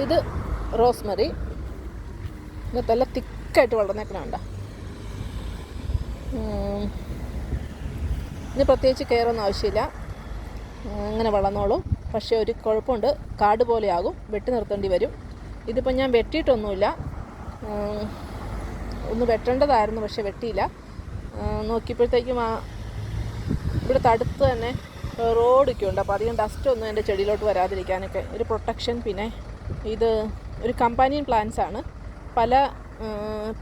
ഇത് റോസ്മെറി. ഇത് നല്ല തിക്കായിട്ട് വളർന്നേക്കണുണ്ട. ഇനി പ്രത്യേകിച്ച് കെയറൊന്നും ആവശ്യമില്ല, അങ്ങനെ വളർന്നോളൂ. പക്ഷേ ഒരു കുഴപ്പമുണ്ട്, കാട് പോലെയാകും, വെട്ടി നിർത്തേണ്ടി വരും. ഇതിപ്പോൾ ഞാൻ വെട്ടിയിട്ടൊന്നുമില്ല, ഒന്ന് വെട്ടേണ്ടതായിരുന്നു, പക്ഷേ വെട്ടിയില്ല. നോക്കിയപ്പോഴത്തേക്കും ഇവിടുത്തെ അടുത്ത് തന്നെ റോഡൊക്കെ ഉണ്ട്. അപ്പോൾ അധികം ഡസ്റ്റൊന്നും എൻ്റെ ചെടിയിലോട്ട് വരാതിരിക്കാനൊക്കെ ഒരു പ്രൊട്ടക്ഷൻ. പിന്നെ ഇത് ഒരു കമ്പാനിയൻ പ്ലാന്റ്സ് ആണ്. പല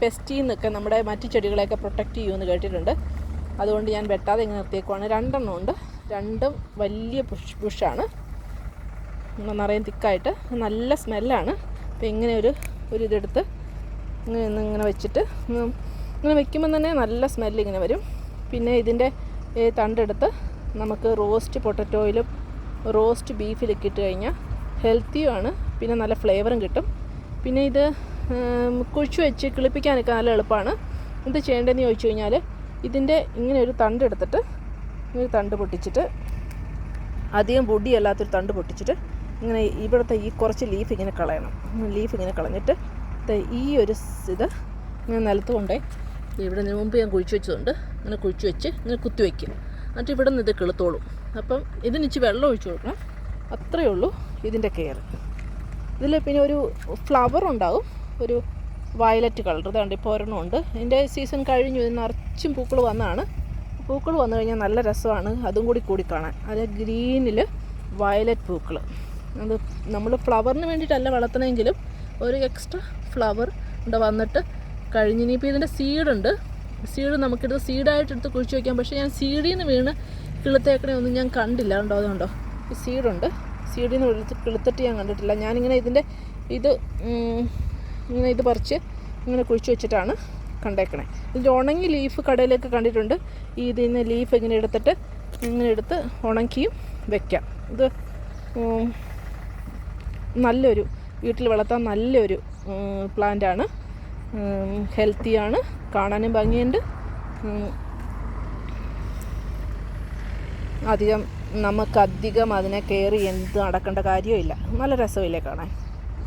പെസ്റ്റിൽ നിന്നൊക്കെ നമ്മുടെ മറ്റു ചെടികളെയൊക്കെ പ്രൊട്ടക്റ്റ് ചെയ്യുമെന്ന് കേട്ടിട്ടുണ്ട്. അതുകൊണ്ട് ഞാൻ വെട്ടാതെ ഇങ്ങനെ നിർത്തിയേക്കുവാണ്. 2 എണ്ണം ഉണ്ട്. 2ഉം വലിയ ബുഷാണ്, നിറയെ തിക്കായിട്ട്. നല്ല സ്മെല്ലാണ്. അപ്പോൾ ഇങ്ങനെ ഒരു ഇതെടുത്ത് ഇങ്ങനെ വെച്ചിട്ട് ഇങ്ങനെ വെക്കുമ്പം തന്നെ നല്ല സ്മെല്ല് ഇങ്ങനെ വരും. പിന്നെ ഇതിൻ്റെ തണ്ടെടുത്ത് നമുക്ക് റോസ്റ്റ് പൊട്ടറ്റോയിലും റോസ്റ്റ് ബീഫിലൊക്കെ ഇട്ട് കഴിഞ്ഞാൽ ഹെൽത്തിയുമാണ്, പിന്നെ നല്ല ഫ്ലേവറും കിട്ടും. പിന്നെ ഇത് കുഴിച്ച് വെച്ച് കിളിപ്പിക്കാനൊക്കെ നല്ല എളുപ്പമാണ്. എന്ത് ചെയ്യേണ്ടതെന്ന് ചോദിച്ചു കഴിഞ്ഞാൽ, ഇതിൻ്റെ ഇങ്ങനെ ഒരു തണ്ടെടുത്തിട്ട് ഒരു തണ്ട് പൊട്ടിച്ചിട്ട്, അധികം പൊടിയല്ലാത്തൊരു തണ്ട് പൊട്ടിച്ചിട്ട് ഇങ്ങനെ ഇവിടുത്തെ ഈ കുറച്ച് ലീഫ് ഇങ്ങനെ കളയണം. ലീഫ് ഇങ്ങനെ കളഞ്ഞിട്ട് ഈ ഒരു ഇത് ഇങ്ങനെ നിലത്ത് കൊണ്ടേ, ഇവിടെ മുമ്പ് ഞാൻ കുഴിച്ച് വെച്ചതുകൊണ്ട് ഇങ്ങനെ കുഴിച്ച് വെച്ച് ഇങ്ങനെ കുത്തി വയ്ക്കും. എന്നിട്ട് ഇവിടെ നിന്ന് ഇത് കിളുത്തോളും. അപ്പം ഇതിനിച്ച് വെള്ളം ഒഴിച്ച് കൊടുക്കണം, അത്രയേ ഉള്ളൂ ഇതിൻ്റെ കെയർ. ഇതിൽ പിന്നെ ഒരു ഫ്ലവർ ഉണ്ടാവും, ഒരു വയലറ്റ് കളർ. ഇതാണ്ട് ഇപ്പോൾ ഒരെണ്ണമുണ്ട്. ഇതിൻ്റെ സീസൺ കഴിഞ്ഞു, ഇത് നിറച്ചും പൂക്കൾ വന്നതാണ്. പൂക്കൾ വന്നു കഴിഞ്ഞാൽ നല്ല രസമാണ്, അതും കൂടി കാണാൻ. അത് ഗ്രീനിൽ വയലറ്റ് പൂക്കൾ. അത് നമ്മൾ ഫ്ലവറിന് വേണ്ടിയിട്ടല്ല വളർത്തണമെങ്കിലും ഒരു എക്സ്ട്രാ ഫ്ലവർ ഇവിടെ വന്നിട്ട് കഴിഞ്ഞ്. ഇനിയിപ്പോൾ ഇതിൻ്റെ സീഡുണ്ട്. സീഡ് നമുക്കിത് സീഡായിട്ടെടുത്ത് കുഴിച്ച് വയ്ക്കാം. പക്ഷേ ഞാൻ സീഡിൽ നിന്ന് വീണ് കിളുത്തേക്കണേ ഒന്നും ഞാൻ കണ്ടില്ല. അതുകൊണ്ടോ ഈ സീഡുണ്ട്. സീഡിൽ നിന്ന് കിളുത്തിട്ട് ഞാൻ കണ്ടിട്ടില്ല. ഞാനിങ്ങനെ ഇതിൻ്റെ ഇങ്ങനെ ഇത് പറിച്ച് ഇങ്ങനെ കുഴിച്ച് വെച്ചിട്ടാണ് കണ്ടേക്കണേ. ഇതിൻ്റെ ഉണങ്ങി ലീഫ് കടയിലേക്ക് കണ്ടിട്ടുണ്ട്. ഇതിൽ നിന്ന് ലീഫ് ഇങ്ങനെ എടുത്തിട്ട് ഇങ്ങനെ എടുത്ത് ഉണക്കിയും വെക്കാം. ഇത് നല്ലൊരു വീട്ടിൽ വളർത്താൻ നല്ലൊരു പ്ലാന്റാണ്. ഹെൽത്തിയാണ്, കാണാനും ഭംഗിയുണ്ട്. നമുക്കധികം അതിനെ കെയർ ചെയ്ത് നടക്കേണ്ട കാര്യമില്ല. നല്ല രസമില്ലേ കാണാൻ.